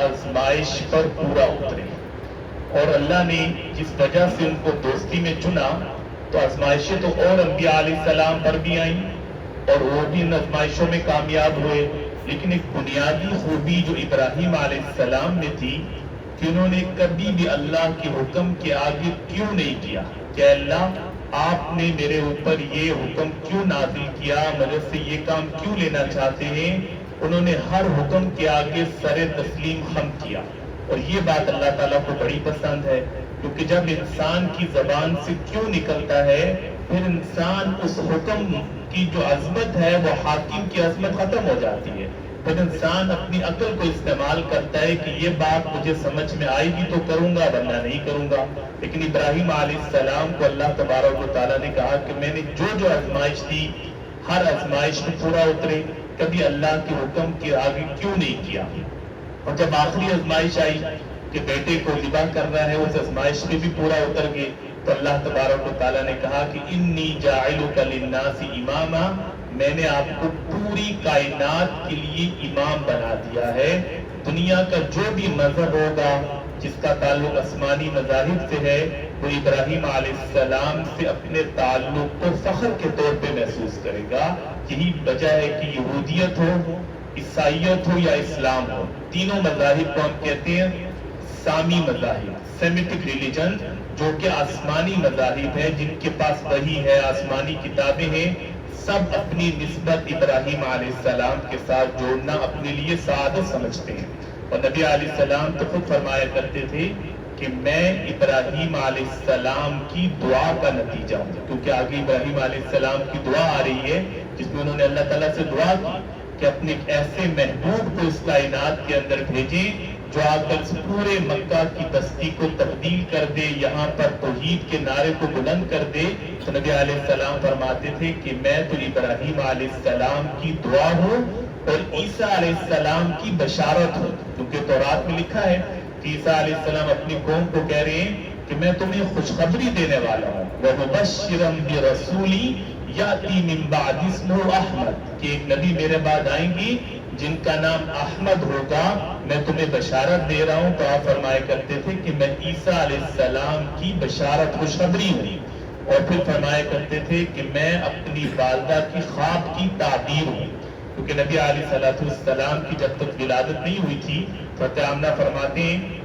آزمائش پر پورا اترے، اور اللہ نے جس وجہ سے ان کو دوستی میں چنا تو آزمائشیں تو اور انبیاء علیہ السلام پر بھی آئیں اور وہ بھی ان آزمائشوں میں کامیاب ہوئے، لیکن ایک بنیادی خوبی جو ابراہیم علیہ السلام میں تھی کہ انہوں نے کبھی بھی اللہ کے حکم کے آگے کیوں نہیں کیا کہ اللہ آپ نے میرے اوپر یہ حکم کیوں نازل کیا، مجھ سے یہ کام کیوں لینا چاہتے ہیں۔ انہوں نے ہر حکم کے آگے سر تسلیم خم کیا، اور یہ بات اللہ تعالیٰ کو بڑی پسند ہے، کیونکہ جب انسان کی زبان سے کیوں نکلتا ہے پھر انسان اس حکم کی جو عظمت ہے وہ حاکم کی عظمت ختم ہو جاتی ہے، پھر انسان اپنی عقل کو استعمال کرتا ہے کہ یہ بات مجھے سمجھ میں آئے گی تو کروں گا ورنہ نہیں کروں گا۔ لیکن ابراہیم علیہ السلام کو اللہ تبارک و تعالیٰ نے کہا کہ میں نے جو آزمائش دی ہر آزمائش میں پورا اترے، کبھی اللہ کے حکم کے آگے کیوں نہیں کیا۔ اور جب آخری آزمائش آئی کہ بیٹے کو ذبح کرنا ہے، اس آزمائش میں بھی پورا اتر گئے، تو اللہ تبارک و تعالیٰ نے کہا کہ انی جاعلک للناس اماما، میں نے آپ کو پوری کائنات کے لیے امام بنا دیا ہے۔ دنیا کا جو بھی مذہب ہوگا جس کا تعلق آسمانی مذاہب سے ہے وہ ابراہیم علیہ السلام سے اپنے تعلق کو فخر کے طور پہ محسوس کرے گا۔ یہی وجہ ہے کہ یہودیت ہو، عیسائیت ہو یا اسلام ہو، تینوں مذاہب کو ہم کہتے ہیں سامی مذاہب، سیمیٹک ریلیجن، جو کہ آسمانی مذاہب ہیں، جن کے پاس وحی ہے، آسمانی کتابیں ہیں، سب اپنی نسبت ابراہیم علیہ السلام کے ساتھ جوڑنا اپنے لیے سعادت سمجھتے ہیں۔ اور نبی علیہ السلام تو خود فرمایا کرتے تھے کہ میں ابراہیم علیہ السلام کی دعا کا نتیجہ ہوں، کیونکہ آگے ابراہیم علیہ السلام کی دعا آ رہی ہے جس میں انہوں نے اللہ تعالیٰ سے دعا کی کہ اپنے ایک ایسے محبوب کو اس کائنات کے اندر بھیجیں جو آ کر پورے مکہ کی بستی کو تبدیل کر دے، یہاں پر توحید کے نعرے کو بلند کر دے۔ تو نبی علیہ السلام فرماتے تھے کہ میں تو ابراہیم علیہ السلام کی دعا ہوں اور عیسیٰ علیہ السلام کی بشارت ہوں، کیونکہ تورات میں لکھا ہے کہ عیسیٰ علیہ السلام اپنی قوم کو کہہ رہے ہیں کہ میں تمہیں خوشخبری دینے والا ہوں، وَمُبَشِّرًا بِرَسُولٍ یَأْتِی مِن بَعْدِی اسْمُهُ احمد، کہ ایک نبی میرے بعد آئیں گی جن کا نام احمد ہوگا، میں تمہیں بشارت دے رہا ہوں۔ تو آپ فرمایا کرتے تھے کہ میں عیسیٰ علیہ السلام کی بشارت خوشخبری ہوں، اور پھر فرمایا کرتے تھے کہ میں اپنی والدہ کی خواب کی تعبیر ہوں، کیونکہ نبی علیہ السلام کی جب تک ولادت نہیں ہوئی تھی تو آمنہ فرماتے ہیں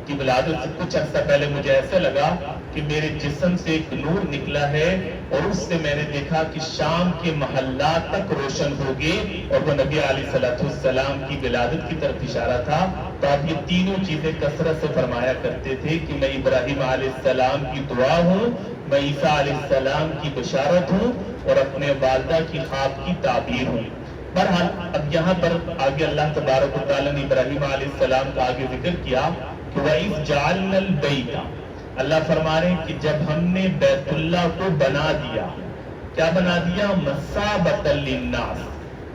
کہ ولادت سے کچھ عرصہ پہلے مجھے ایسا لگا کہ میرے جسم سے ایک نور نکلا ہے، اور اس سے میں نے دیکھا کہ شام کے محلات تک روشن ہو گئے، اور وہ نبی علیہ السلام کی ولادت کی طرف اشارہ تھا۔ تو آپ یہ تینوں چیزیں کثرت سے فرمایا کرتے تھے کہ میں ابراہیم علیہ السلام کی دعا ہوں، میں عیسیٰ علیہ السلام کی بشارت ہوں، اور اپنے والدہ کی خواب کی تعبیر ہوں۔ بہرحال اب یہاں پر آگے اللہ تبارک و تعالیٰ نے ابراہیم علیہ السلام کا آگے ذکر کیا کہ وَإِذْ جَعَلْنَا الْبَيْتَ، اللہ فرما رہے ہیں کہ جب ہم نے بیت اللہ کو بنا دیا، کیا بنا دیا؟ مَثَابَةً لِلنَّاسِ،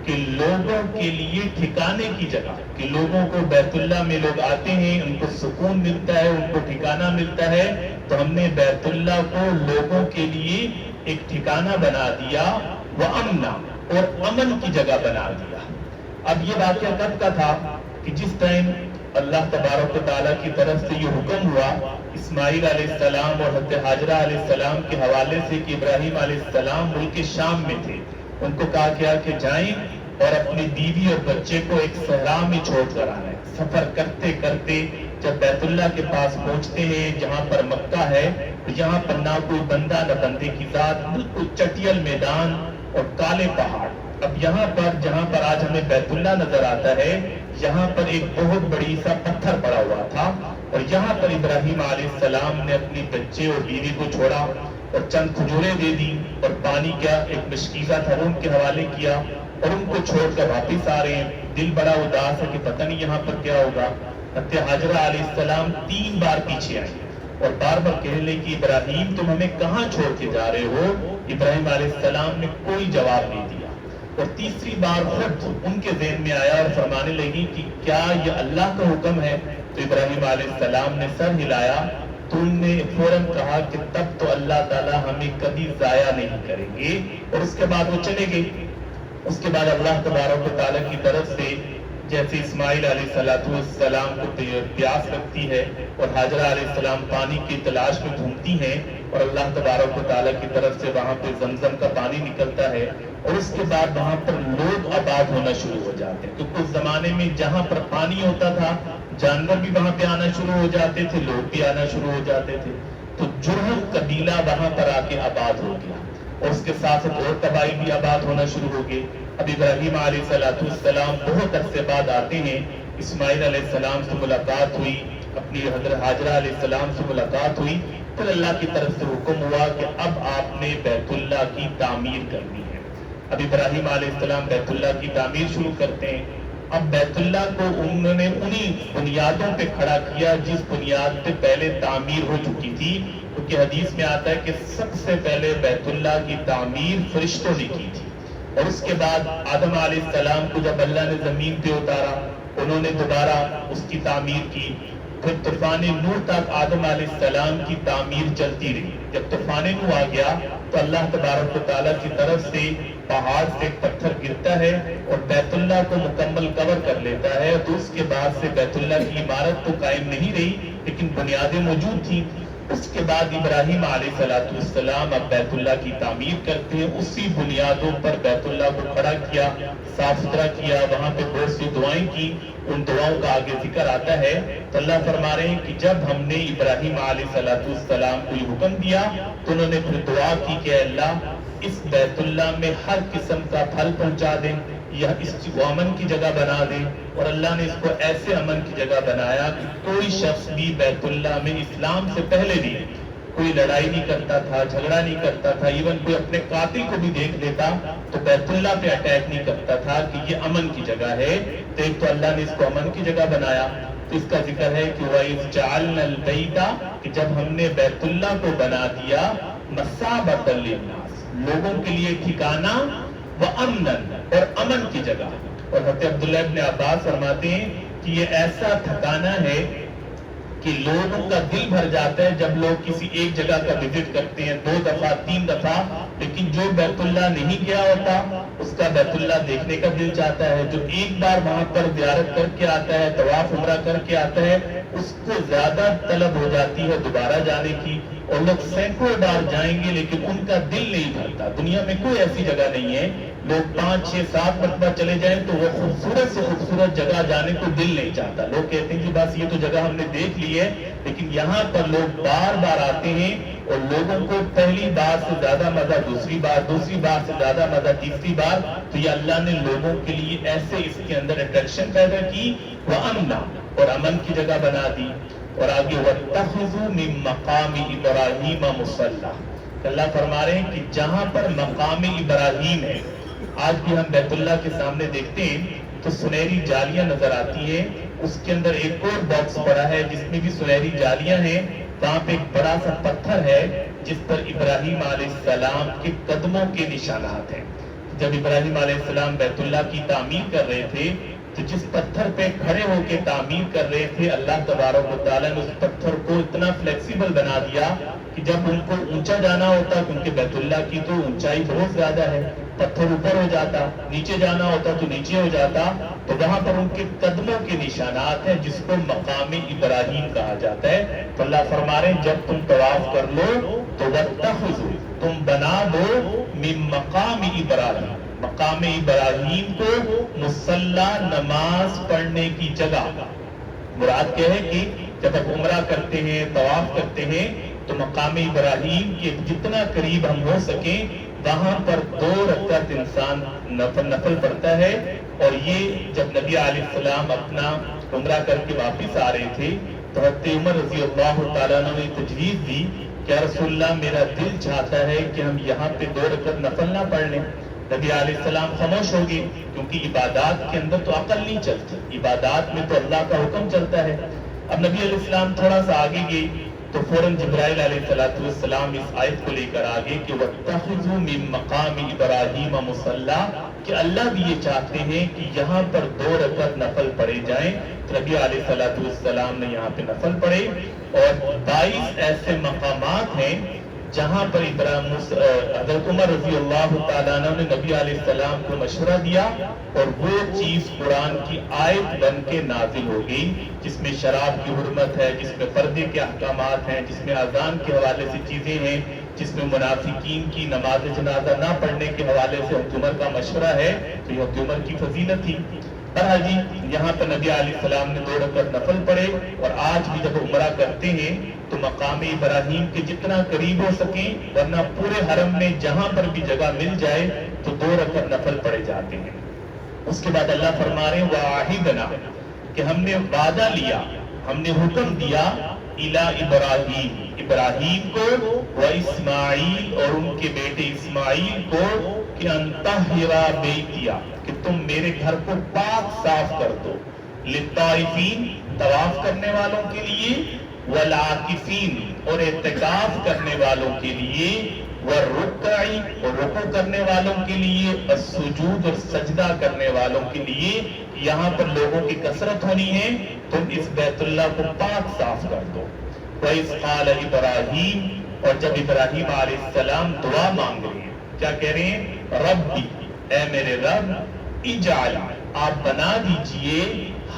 کہ لوگوں کے لیے ٹھکانے کی جگہ، کہ لوگوں کو بیت اللہ میں لوگ آتے ہیں، ان کو سکون ملتا ہے، ان کو ٹھکانہ ملتا ہے، تو ہم نے بیت اللہ کو لوگوں کے لیے ایک ٹھکانہ بنا دیا، وَأَمْنًا، اور امن کی جگہ بنا دیا۔ اب یہ واقعہ کب کا تھا کہ جس ٹائم اللہ تبارک و تعالیٰ کی طرف سے یہ حکم ہوا اسماعیل علیہ السلام اور حضرت حاجرہ علیہ السلام کے حوالے سے کہ ابراہیم علیہ السلام ملک شام میں تھے، ان کو کہا گیا کہ جائیں اور اپنی بیوی اور بچے کو ایک صحرا میں چھوڑ کر آنا ہے۔ سفر کرتے کرتے جب بیت اللہ کے پاس پہنچتے ہیں جہاں پر مکہ ہے، تو یہاں پر نہ کوئی بندہ نہ بندے کی ذات، بالکل چٹیل میدان اور کالے پہاڑ۔ اب یہاں پر جہاں پر آج ہمیں بیت اللہ نظر آتا ہے، یہاں پر ایک بہت بڑی سا پتھر پڑا ہوا تھا، اور یہاں پر ابراہیم علیہ السلام نے اپنی بچے اور بیوی کو چھوڑا اور چند کھجوریں دے دی، اور پانی کا ایک مشکیزہ تھا وہ ان کے حوالے کیا، اور ان کو چھوڑ کر واپس آ رہے ہیں۔ دل بڑا اداس ہے کہ پتہ نہیں یہاں پر کیا ہوگا۔ حضرت حاجرہ علیہ السلام 3 بار پیچھے آئے اور بار بار کہنے لگے کہ ابراہیم تم ہمیں کہاں چھوڑ کے جا رہے ہو؟ ابراہیم علیہ السلام نے کوئی جواب نہیں دیا، اور تیسری بار خود ان کے ذہن میں آیا اور فرمانے لگی کہ کیا یہ اللہ کا حکم ہے؟ تو ابراہیم علیہ السلام نے سر ہلایا، تو ان نے فوراً کہا کہ تب تو اللہ تعالیٰ ہمیں کبھی ضائع نہیں کریں گے، اور اس کے بعد وہ چلے گئے۔ اس کے بعد اللہ تبارک و تعالیٰ کی طرف سے جیسے اسماعیل علیہ السلام کو پیاس لگتی ہے اور حاجرہ علیہ السلام پانی کی تلاش میں گھومتی ہیں اور اللہ تبارک و تعالیٰ کی طرف سے وہاں پہ زمزم کا پانی نکلتا ہے اور اس کے بعد وہاں پر لوگ آباد ہونا شروع ہو جاتے ہیں. کیونکہ اس زمانے میں جہاں پر پانی ہوتا تھا جانور بھی وہاں پہ آنا شروع ہو جاتے تھے, لوگ بھی آنا شروع ہو جاتے تھے. تو جرہم قبیلہ وہاں پر آ کے آباد ہو گیا اور اس کے ساتھ اور قبائل بھی آباد ہونا شروع ہو گئے. اب ابراہیم علیہ السلام بہت عرصے بعد آتے ہیں. اسماعیل علیہ السلام سے ملاقات ہوئی, اپنی حضرت حاجرہ علیہ السلام سے ملاقات ہوئی. پھر اللہ کی طرف سے حکم ہوا کہ اب آپ نے بیت اللہ کی تعمیر کرنی ہے. اب ابراہیم علیہ السلام بیت اللہ کی تعمیر شروع کرتے ہیں. اب بیت اللہ کو انہوں نے انہی بنیادوں پہ کھڑا کیا جس بنیاد پہ پہلے تعمیر ہو چکی تھی. کیونکہ حدیث میں آتا ہے کہ سب سے پہلے بیت اللہ کی تعمیر فرشتوں نے کی تھی اور اس کے بعد آدم علیہ السلام کو جب اللہ نے زمین پہ اتارا انہوں نے دوبارہ اس کی تعمیر کی. پھر طوفان نوح تک آدم علیہ السلام کی تعمیر چلتی رہی. جب طوفان نوح آ گیا تو اللہ تبارک و تعالیٰ کی طرف سے پہاڑ سے ایک پتھر گرتا ہے اور بیت اللہ کو مکمل کور کر لیتا ہے. تو اس کے بعد سے بیت اللہ کی عمارت تو قائم نہیں رہی لیکن بنیادیں موجود تھیں. اس کے بعد ابراہیم علیہ السلام اب بیت اللہ کی تعمیر کرتے ہیں. اسی بنیادوں پر بیت اللہ کو کھڑا کیا, صاف ستھرا کیا, وہاں پہ بہت سی دعائیں کی. ان دعاؤں کا آگے ذکر آتا ہے. تو اللہ فرما رہے ہیں کہ جب ہم نے ابراہیم علیہ السلام کو یہ حکم دیا تو انہوں نے پھر دعا کی کہ اللہ اس بیت اللہ میں ہر قسم کا پھل پہنچا دیں یا اس کو امن کی جگہ بنا دیں. اور اللہ نے اس کو ایسے امن کی جگہ بنایا کہ کوئی شخص بھی بیت اللہ میں اسلام سے پہلے بھی کوئی لڑائی نہیں کرتا تھا, جھگڑا نہیں کرتا تھا. ایون کوئی اپنے قاتل کو بھی دیکھ لیتا تو بیت اللہ پہ اٹیک نہیں کرتا تھا کہ یہ امن کی جگہ ہے. تو ایک تو اللہ نے اس کو امن کی جگہ بنایا. تو اس کا ذکر ہے کہ وَإِذْ جَعَلْنَا الْبَيْتَ کہ جب ہم نے بیت اللہ کو بنا دیا مَثَابَةً لِلنَّاسِ لوگوں کے لیے ٹھکانہ وَأَمْنًا اور امن کی جگہ. اور حضرت عبداللہ ابن عباس فرماتے ہیں کہ یہ ایسا ٹھکانہ ہے کہ لوگوں کا دل بھر جاتا ہے جب لوگ کسی ایک جگہ کا وزٹ کرتے ہیں 2 دفعہ 3 دفعہ, لیکن جو بیت اللہ نہیں گیا ہوتا اس کا بیت اللہ دیکھنے کا دل چاہتا ہے. جو ایک بار وہاں پر زیارت کر کے آتا ہے, طواف عمرہ کر کے آتا ہے, اس کو زیادہ طلب ہو جاتی ہے دوبارہ جانے کی. اور لوگ سینکڑوں بار جائیں گے لیکن ان کا دل نہیں بھرتا. دنیا میں کوئی ایسی جگہ نہیں ہے لوگ 5 6 7 مرتبہ چلے جائیں تو وہ خوبصورت سے خوبصورت جگہ جانے کو دل نہیں چاہتا. لوگ کہتے ہیں کہ بس یہ تو جگہ ہم نے دیکھ لی ہے, لیکن یہاں پر لوگ بار بار آتے ہیں اور لوگوں کو پہلی بار سے زیادہ مزہ دوسری بار, دوسری بار سے زیادہ مزہ تیسری بار. تو یہ اللہ نے لوگوں کے لیے ایسے اس کے اندر اٹریکشن پیدا کی وَأَمْنًا اور امن کی جگہ بنا دی. اور آگے وَاتَّخِذُوا مِن مَقَامِ إِبْرَاهِيمَ مُصَلًّى اللہ فرما رہے ہیں کہ جہاں پر مقام ابراہیم ہے, آج بھی ہم بیت اللہ کے سامنے دیکھتے ہیں تو سنہری جالیاں نظر آتی ہیں. اس کے اندر ایک اور باکس پڑا ہے جس میں بھی سنہری جالیاں ہیں. وہاں پہ ایک بڑا سا پتھر ہے جس پر ابراہیم علیہ السلام کے قدموں کے نشانات ہیں. جب ابراہیم علیہ السلام بیت اللہ کی تعمیر کر رہے تھے تو جس پتھر پہ کھڑے ہو کے تعمیر کر رہے تھے اللہ تبارک و تعالیٰ نے اس پتھر کو اتنا فلیکسیبل بنا دیا کہ جب ان کو اونچا جانا ہوتا, کیونکہ بیت اللہ کی تو اونچائی بہت زیادہ ہے, پتھر اوپر ہو جاتا, نیچے جانا ہوتا تو نیچے ہو جاتا. تو وہاں پر ان کے قدموں کے نشانات ہیں جس کو مقام ابراہیم کہا جاتا ہے. تو اللہ فرما رہے ہیں جب تم طواف کر لو تو وَاتَّخِذُوا تم بنا دو من مقام ابراہیم مقام ابراہیم کو مصلی نماز پڑھنے کی جگہ. مراد کیا ہے کہ جب آپ عمرہ کرتے ہیں, طواف کرتے ہیں تو مقام ابراہیم کے جتنا قریب ہم ہو سکیں وہاں پر 2 رکعت انسان نفل پڑھتا ہے. اور یہ جب نبی علیہ السلام اپنا عمرہ کر کے واپس آ رہے تھے تو حضرت عمر رضی اللہ تعالیٰ نے تجویز دی کہ رسول اللہ میرا دل چاہتا ہے کہ ہم یہاں پہ 2 رکعت نفل نہ پڑھ لیں. نبی علیہ السلام خاموش ہو گئے کیونکہ عبادات کے اندر تو عقل نہیں چلتی, عبادات میں تو اللہ کا حکم چلتا ہے. اب نبی علیہ السلام تھوڑا سا آگے گئے تو فوراً جبرائیل علیہ السلام اس آیت کو لے کر آگے کہ وَاتَّخِذُوا مِن مَقَامِ إِبْرَاهِيمَ مُصَلًّى کہ اللہ بھی یہ چاہتے ہیں کہ یہاں پر 2 رکعت نفل پڑھے جائیں. تو نبی علیہ السلام نے یہاں پہ نفل پڑھے. اور 22 ایسے مقامات ہیں جہاں پر حضرت عمر رضی اللہ تعالیٰ عنہ نے نبی علیہ السلام کو مشورہ دیا اور وہ چیز قرآن کی آیت بن کے نازل ہو گئی، جس میں شراب کی حرمت ہے، جس میں پردے کے احکامات ہیں، جس میں اذان کے حوالے سے چیزیں ہیں، جس میں منافقین کی نماز جنازہ نہ پڑھنے کے حوالے سے حضرت عمر کا مشورہ ہے، تو یہ حضرت عمر کی فضیلت تھی۔ بہرحال جی یہاں پر نبی علیہ السلام نے 2 رکعت نفل پڑھے، اور آج بھی جب عمرہ کرتے ہیں تو مقام ابراہیم کے جتنا قریب ہو سکیں، ورنہ پورے حرم میں جہاں پر بھی جگہ مل جائے تو 2 رکعت نفل پڑھے جاتے ہیں۔ اس کے بعد اللہ فرما رہے ہیں وَعَاہِدْنَا، کہ ہم نے وعدہ لیا، ہم نے حکم دیا اِلَىٰ ابراہیم کو وَإِسْمَاعِیل، اور ان کے بیٹے اسماعیل کو، کہ أَن طَهِّرَ بَیْتِیَ، کہ تم میرے گھر کو پاک صاف کر دو، للطائفین، طواف کرنے والوں کے لیے، والعاکفین، اور اعتکاف کرنے والوں کے لیے، والرکعی، اور رکوع کرنے والوں کے لیے، السجود، اور سجدہ کرنے والوں کے لیے۔ یہاں پر لوگوں کی کثرت ہونی ہے، تم اس بیت اللہ کو پاک صاف کر دو۔ وَإِذْ قَالَ إِبْرَاهِيمُ، اور جب ابراہیم علیہ السلام دعا مانگ رہے ہیں، کیا کہہ رہے ہیں؟ ربی، اے میرے رب، اجعل، آپ بنا دیجئے،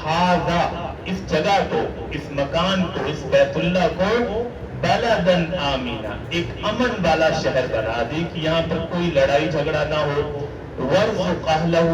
ھذا، اس جگہ کو، اس مکان کو، اس بیت اللہ کو، بلدن آمینہ، ایک امن والا شہر بنا دے، کہ یہاں پر کوئی لڑائی جھگڑا نہ ہو، وارزق اہلہ،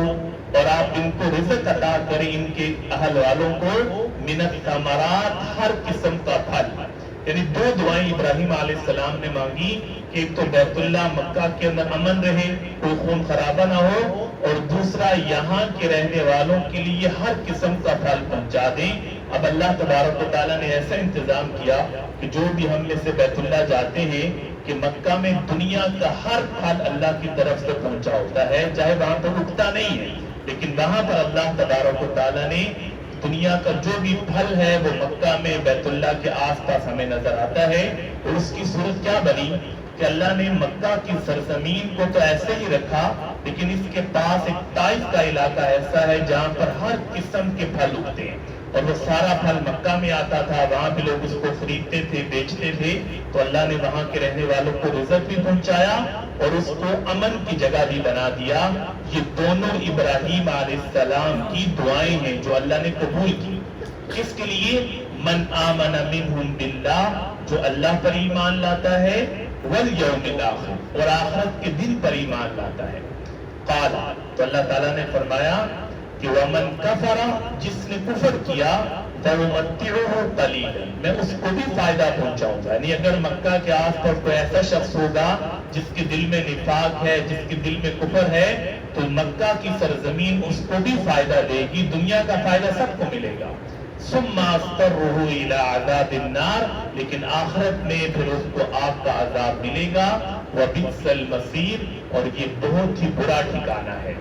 اور آپ ان کو رزق عطا کریں، ان کے اہل والوں کو، من الثمرات، ہر قسم کا پھل۔ یعنی 2 دعائیں ابراہیم علیہ السلام نے مانگی، کہ ایک تو بیت اللہ مکہ کے اندر امن رہے، کوئی خون خرابہ نہ ہو، اور دوسرا یہاں کے رہنے والوں کے لیے ہر قسم کا پھل پہنچا دیں۔ اب اللہ تبارک و تعالیٰ نے ایسا انتظام کیا کہ جو بھی ہم میں سے بیت اللہ جاتے ہیں، کہ مکہ میں دنیا کا ہر پھل اللہ کی طرف سے پہنچا ہوتا ہے، چاہے وہاں پر اگتا نہیں ہے، لیکن وہاں پر اللہ تبارک و تعالیٰ نے دنیا کا جو بھی پھل ہے وہ مکہ میں بیت اللہ کے آس پاس ہمیں نظر آتا ہے۔ اور اس کی صورت کیا بنی کہ اللہ نے مکہ کی سرزمین کو تو ایسے ہی رکھا، لیکن اس کے پاس ایک طائف کا علاقہ ایسا ہے جہاں پر ہر قسم کے پھل اگتے ہیں، اور وہ سارا پھل مکہ میں آتا تھا، وہاں بھی لوگ اس کو خریدتے تھے، بیچتے تھے، تو اللہ نے وہاں کے رہنے والوں کو رزق بھی پہنچایا اور اس کو امن کی جگہ بھی بنا دیا۔ یہ دونوں ابراہیم علیہ السلام کی دعائیں ہیں جو اللہ نے قبول کی۔ کس کے لیے؟ من آمن منہم باللہ، جو اللہ پر ایمان لاتا ہے، والیوم الآخر، اور آخرت کے دن پر ایمان لاتا ہے۔ قال، تو اللہ تعالیٰ نے فرمایا کہ ومن کفر، جس نے کفر کیا، فَأُمَتِّعُهُ قَلِيلًا، میں اس کو بھی فائدہ پہنچاؤں گا۔ یعنی اگر مکہ کے آس پاس کوئی ایسا شخص ہوگا جس کے دل میں نفاق ہے، جس کے دل میں کفر ہے، تو مکہ کی سرزمین اس کو بھی فائدہ دے گی، دنیا کا فائدہ سب کو ملے گا۔ ثم اضطره الى عذاب النار، لیکن آخرت میں پھر اس کو آگ کا عذاب ملے گا، وبئس المصیر، اور یہ بہت ہی برا ٹھکانہ ہے۔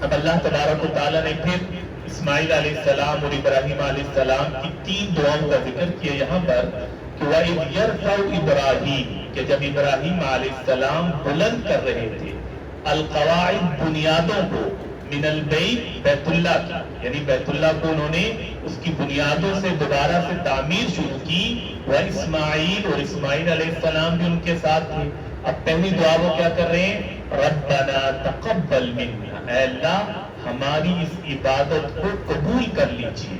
اب اللہ تبارک و تعالیٰ نے پھر اسماعیل علیہ السلام اور ابراہیم علیہ السلام کی 3 دعاؤں کا ذکر کیا یہاں پر، کہ وَإِذْ يَرْفَعُ إِبْرَاهِيمُ، کہ جب ابراہیم علیہ السلام بلند کر رہے تھے، القواعد، بنیادوں کو، من البیت، بیت اللہ کی، یعنی بیت اللہ کو انہوں نے اس کی بنیادوں سے دوبارہ سے تعمیر شروع کی، وَإِسْمَاعِيل، اور اسماعیل علیہ السلام بھی ان کے ساتھ تھے۔ اب پہلی دعا وہ کیا کر رہے ہیں؟ ربنا تقبل منا، اے اللہ ہماری اس عبادت کو قبول کر لیجیے،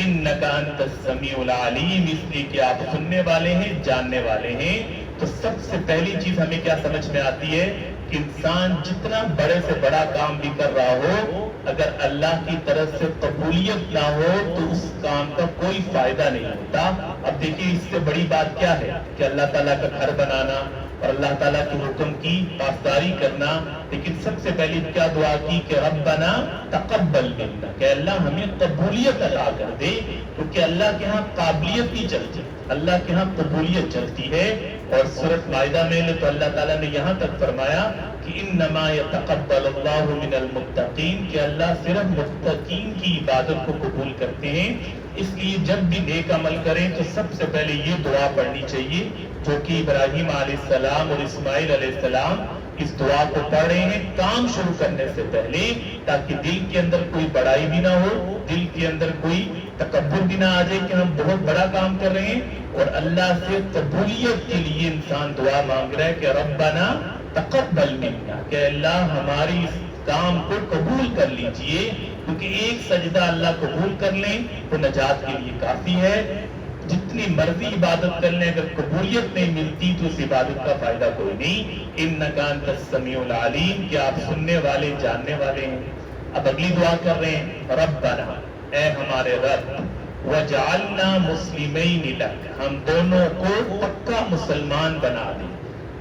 انک انت السمیع العلیم، اس لیے کہ آپ سننے والے ہیں، جاننے والے ہیں۔ تو سب سے پہلی چیز ہمیں کیا سمجھ میں آتی ہے کہ انسان جتنا بڑے سے بڑا کام بھی کر رہا ہو، اگر اللہ کی طرف سے قبولیت نہ ہو تو اس کام کا کوئی فائدہ نہیں ہوتا۔ اب دیکھیے اس سے بڑی بات کیا ہے کہ اللہ تعالیٰ کا گھر بنانا اور اللہ تعالیٰ کے حکم کی پاسداری کرنا، لیکن سب سے پہلی کیا دعا کی کہ ربنا تقبل منا، کہ اللہ ہمیں قبولیت عطا کر دے، کیونکہ اللہ کے ہاں قابلیت نہیں چلتی، اللہ کے ہاں قبولیت چلتی ہے۔ اور سورۃ مائدہ میں تو اللہ تعالیٰ نے یہاں تک فرمایا کہ انما یتقبل اللہ من المتقین، کہ اللہ صرف متقین کی عبادت کو قبول کرتے ہیں۔ اس لیے جب بھی نیک عمل کریں تو سب سے پہلے یہ دعا پڑھنی چاہیے جو کہ ابراہیم علیہ السلام اور اسماعیل علیہ السلام اس دعا کو پڑھ رہے ہیں کام شروع کرنے سے پہلے، تاکہ دل کے اندر کوئی بڑائی بھی نہ ہو، دل کے اندر کوئی تکبر بھی نہ آ جائے کہ ہم بہت بڑا کام کر رہے ہیں، اور اللہ سے قبولیت کے لیے انسان دعا مانگ رہا ہے کہ ربنا تقبل منا، کہ اللہ ہماری اس کام کو قبول کر لیجئے، کیونکہ ایک سجدہ اللہ قبول کر لیں تو نجات کے لیے کافی ہے۔ جتنی مرضی عبادت کر لیں، اگر قبولیت نہیں ملتی تو اس عبادت کا فائدہ کوئی نہیں۔ انک انت السمیع العلیم، کہ آپ سننے والے جاننے والے ہیں۔ اب اگلی دعا کر رہے ہیں، ربنا، اے ہمارے رب، وجعلنا مسلمین لک، ہم دونوں کو پکا مسلمان بنا دیں۔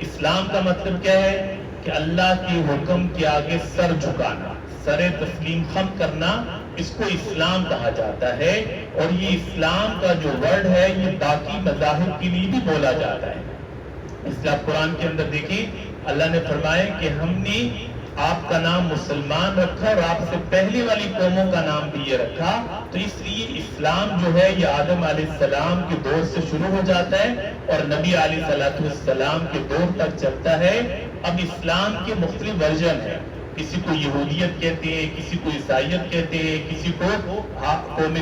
اسلام کا مطلب کیا ہے؟ کہ اللہ کے حکم کے آگے سر جھکانا، سر تسلیم خم کرنا، اس کو اسلام کہا جاتا ہے۔ اور یہ اسلام کا جو ورڈ ہے یہ باقی مذاہب کے لیے بھی بولا جاتا ہے۔ اس لیے آپ قرآن کے اندر دیکھیں، اللہ نے فرمایا کہ ہم نے آپ کا نام مسلمان رکھا اور آپ سے پہلے والی قوموں کا نام بھی یہ رکھا، تو اس لیے اسلام جو ہے یہ آدم علیہ السلام کے دور سے شروع ہو جاتا ہے اور نبی علیہ السلام کے دور تک چلتا ہے۔ اب اسلام کے مختلف ورژن ہیں، کسی کو یہودیت کہتے ہیں، کسی کو عیسائیت کہتے ہیں، کسی کو قوم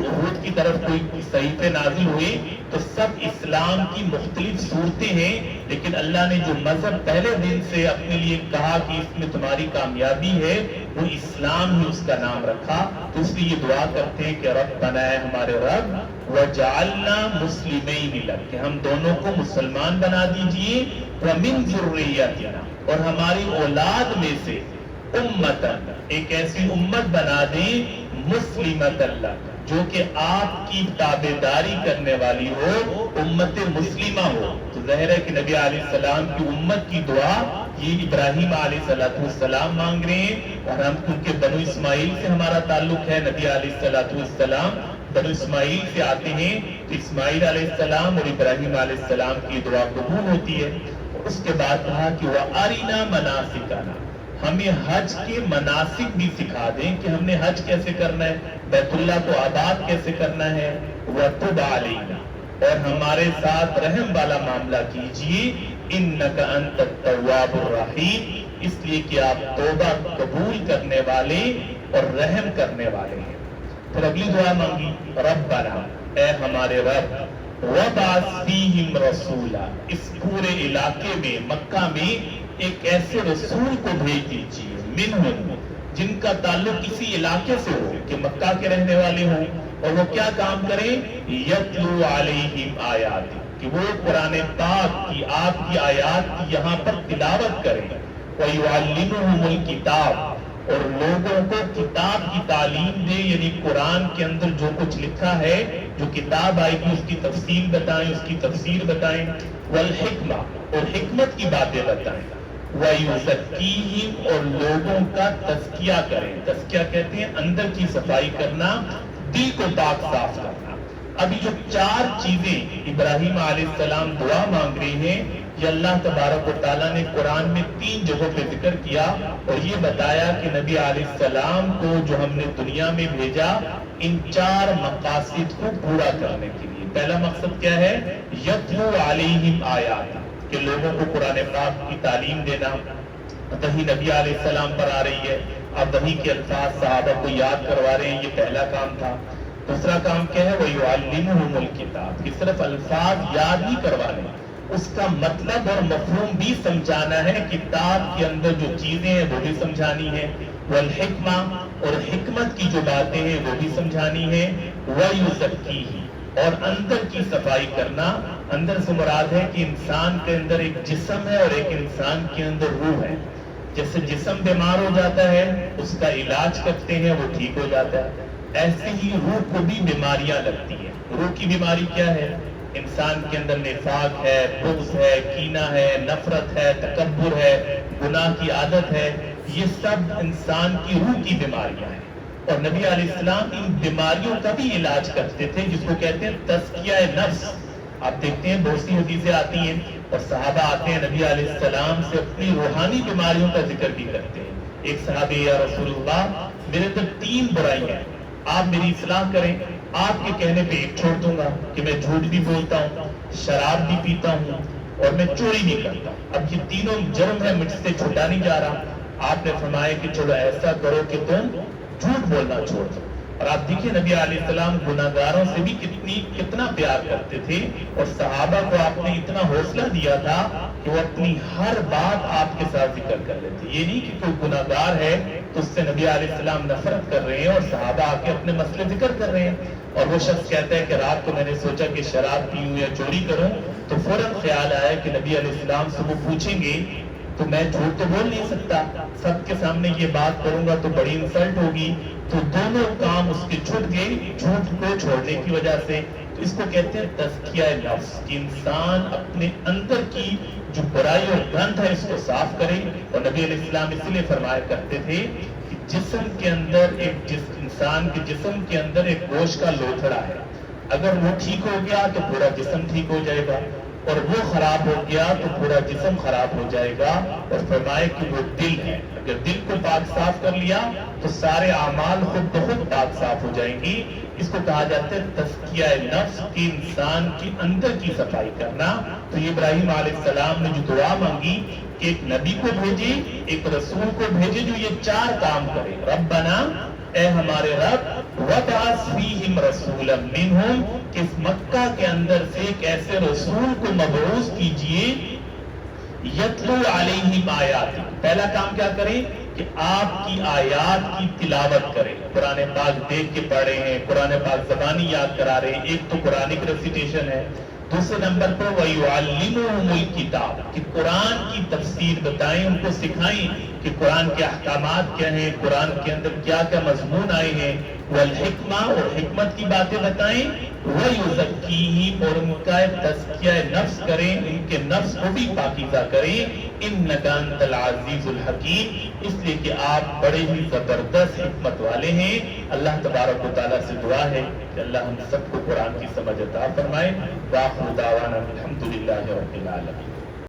ہود کی طرف کوئی صحیفے نازل ہوئے، تو سب اسلام کی مختلف صورتیں ہیں۔ لیکن اللہ نے جو مذہب پہلے دن سے اپنے لیے کہا کہ اس میں تمہاری کامیابی ہے، وہ اسلام ہی اس کا نام رکھا۔ تو اس لیے یہ دعا کرتے ہیں کہ ربنا، اے ہمارے رب، وجعلنا مسلمین لک، کہ ہم دونوں کو مسلمان بنا دیجئے، ومن ذریتنا، اور ہماری اولاد میں سے امتن، ایک ایسی امت بنا دیں، مسلمۃ لک، جو کہ آپ کی تابعداری کرنے والی ہو، امت مسلمہ ہو۔ تو ظاہر ہے کہ نبی علیہ السلام کی امت کی دعا یہ ابراہیم علیہ السلام مانگ رہے ہیں، اور ہم کیونکہ بنو اسماعیل سے ہمارا تعلق ہے، نبی علیہ السلام بنو اسماعیل سے آتے ہیں، تو اسماعیل علیہ السلام اور ابراہیم علیہ السلام کی دعا قبول ہوتی ہے۔ اس کے بعد کہا کہ وَأَرِنَا مَنَاسِكَنَا، ہمیں حج کے مناسک بھی سکھا دیں کہ ہم نے حج کیسے کرنا ہے، بیت اللہ کو آباد کیسے کرنا ہے، وَتُبْ عَلَيْنَا، اور ہمارے ساتھ رحم والا معاملہ کیجیے، اِنَّكَ أَنْتَ التَّوَّابُ الرَّحِيمُ، اس لیے کہ آپ توبہ قبول کرنے والے اور رحم کرنے والے ہیں۔ پھر اگلی دعا مانگی، ربنا، اے ہمارے رب، وَبَعَثْ فِيهِمْ رَسُولًا، اس پورے علاقے میں، مکہ میں ایک ایسے رسول کو بھیج دیجیے، منہم، جن کا تعلق کسی علاقے سے ہو، کہ مکہ کے رہنے والے ہوں، اور وہ کیا کام کریں، یتلو علیہم آیات، کہ وہ قرآن پاک کی، آپ کی آیات کی یہاں پر تلاوت کریں، وَيُعَلِّمُهُمُ الْكِتَابَ، اور لوگوں کو کتاب کی تعلیم دے، یعنی قرآن کے اندر جو کچھ لکھا ہے، جو کتاب آئے گی اس کی تفصیل بتائیں، اس کی تفسیر بتائیں، والحکمہ، اور حکمت کی باتیں بتائیں، وَيُزَكِّيهِمْ، اور لوگوں کا تزکیہ کریں۔ تزکیہ کہتے ہیں اندر کی صفائی کرنا، دل کو پاک صاف کرنا۔ ابھی جو چار چیزیں ابراہیم علیہ السلام دعا مانگ رہے ہیں، یہ اللہ تبارک و تعالیٰ نے قرآن میں 3 جگہوں پہ ذکر کیا، اور یہ بتایا کہ نبی علیہ السلام کو جو ہم نے دنیا میں بھیجا، ان 4 مقاصد کو پورا کرنے کے لیے۔ پہلا مقصد کیا ہے، یتلو علیہم آیات، کہ لوگوں کو قرآن پاک کی تعلیم دینا۔ وحی نبی علیہ السلام پر آ رہی ہے، اب وحی کے الفاظ صحابہ کو یاد کروا رہے ہیں، یہ پہلا کام تھا۔ دوسرا کام کیا ہے، وَيُعَلِّمُهُمُ الْكِتَابَ، کہ صرف الفاظ یاد نہیں کروانے، اس کا مطلب اور مفہوم بھی سمجھانا ہے، کتاب کے اندر جو چیزیں ہیں وہ بھی سمجھانی ہے، والحکمہ، اور حکمت کی جو باتیں ہیں وہ بھی سمجھانی ہے، وَيُزَكِّيهِ، اور اندر کی صفائی کرنا۔ اندر سے مراد ہے کہ انسان کے اندر ایک جسم ہے اور ایک انسان کے اندر روح ہے۔ جیسے جسم بیمار ہو جاتا ہے، اس کا علاج کرتے ہیں، وہ ٹھیک ہو جاتا ہے، ایسے ہی روح کو بھی بیماریاں لگتی ہیں۔ روح کی بیماری کیا ہے، انسان کے اندر نفاق ہے، بغض ہے، کینہ ہے، نفرت ہے، تکبر ہے، گناہ کی عادت ہے، یہ سب انسان کی روح کی بیماریاں ہیں۔ اور نبی علیہ السلام ان بیماریوں کا بھی علاج کرتے تھے، جس کو کہتے ہیں تزکیہ نفس۔ آپ دیکھتے ہیں بہت سی حدیثیں آتی ہیں اور صحابہ آتے ہیں نبی علیہ السلام سے اپنی روحانی بیماریوں کا ذکر بھی کرتے ہیں۔ ایک صحابی، یا رسول اللہ، میرے اندر 3 برائیاں ہیں، آپ میری اصلاح کریں۔ آپ کے کہنے پہ ایک چھوڑ دوں گا، کہ میں جھوٹ بھی بولتا ہوں، شراب بھی پیتا ہوں، اور میں چوری بھی کرتا ہوں۔ اب یہ تینوں جرم ہے، مجھ سے چھوٹا نہیں جا رہا۔ آپ نے فرمایا کہ چلو ایسا کرو کہ تم جھوٹ بولنا چھوڑ دو۔ اور آپ دیکھیں نبی علیہ السلام گناہگاروں سے بھی کتنا پیار کرتے تھے، اور صحابہ کو آپ نے اتنا حوصلہ دیا تھا کہ وہ اپنی ہر بات آپ کے ساتھ ذکر کر لیتے. یہ نہیں کہ کوئی گناہگار ہے تو اس سے نبی علیہ السلام نفرت کر رہے ہیں اور صحابہ آ کے اپنے مسئلے ذکر کر رہے ہیں. اور وہ شخص کہتا ہے کہ رات کو میں نے سوچا کہ شراب پیوں یا چوری کروں، تو فوراً خیال آیا کہ نبی علیہ السلام سے وہ پوچھیں گے تو میں جھوٹ تو بول نہیں سکتا، سب کے سامنے یہ بات کروں گا تو بڑی انسلٹ ہوگی. تو دونوں کام اس کے چھوٹ گئے جھوٹ کو چھوڑنے کی وجہ سے. تو اس کو کہتے ہیں تزکیہ نفس، کہ انسان اپنے اندر کی جو برائی اور گندھ ہے اس کو صاف کرے. اور نبی علیہ السلام اس لیے فرمایا کرتے تھے کہ جسم کے اندر انسان کے جسم کے اندر ایک گوشت کا لوتھڑا ہے، اگر وہ ٹھیک ہو گیا تو پورا جسم ٹھیک ہو جائے گا، اور وہ خراب ہو گیا تو پورا جسم خراب ہو جائے گا. اور فرمائے کہ وہ دل ہے، اگر دل کو پاک صاف کر لیا تو سارے اعمال خود بخود پاک صاف ہو جائیں گی. اس کو کہا جاتا ہے تزکیہ نفس، کی انسان کے اندر کی صفائی کرنا. تو ابراہیم علیہ السلام نے جو دعا مانگی کہ ایک نبی کو بھیجے، ایک رسول کو بھیجے جو یہ 4 کام کرے. ربنا، اے ہمارے رب، وَبْعَثْ فِيهِمْ رَسُولًا مِّنْهُمْ، کہ اس مکہ کے اندر سے ایک ایسے رسول کو مبعوث کیجئے، یتلو علیہم آیات. پہلا کام کیا کریں کہ آپ کی آیات کی تلاوت کریں. قرآن پاک دیکھ کے پڑھ رہے ہیں، قرآن پاک زبانی یاد کرا رہے ہیں، ایک تو قرآنک ریسیٹیشن ہے. دوسرے نمبر پر وَيُعَلِّمُهُمُ الْكِتَابَ، کہ قرآن کی تفسیر بتائیں، ان کو سکھائیں کہ قرآن کے احکامات کیا ہیں، قرآن کے اندر کیا کیا مضمون آئے ہیں. والحکمہ، اور حکمت کی باتیں بتائیں. وَيُزَكِّيهِمْ، اور ان کا تزکیہ نفس کریں، ان کے نفس کو بھی پاکیزہ کریں. إِنَّكَ أَنْتَ الْعَزِيزُ الْحَكِيمُ، اس لیے کہ آپ بڑے ہی زبردست حکمت والے ہیں. اللہ تبارک و تعالیٰ سے دعا ہے کہ اللہ ہم سب کو قرآن کی سمجھ عطا فرمائے. وآخر دعوانا الحمد للہ رب العالمین.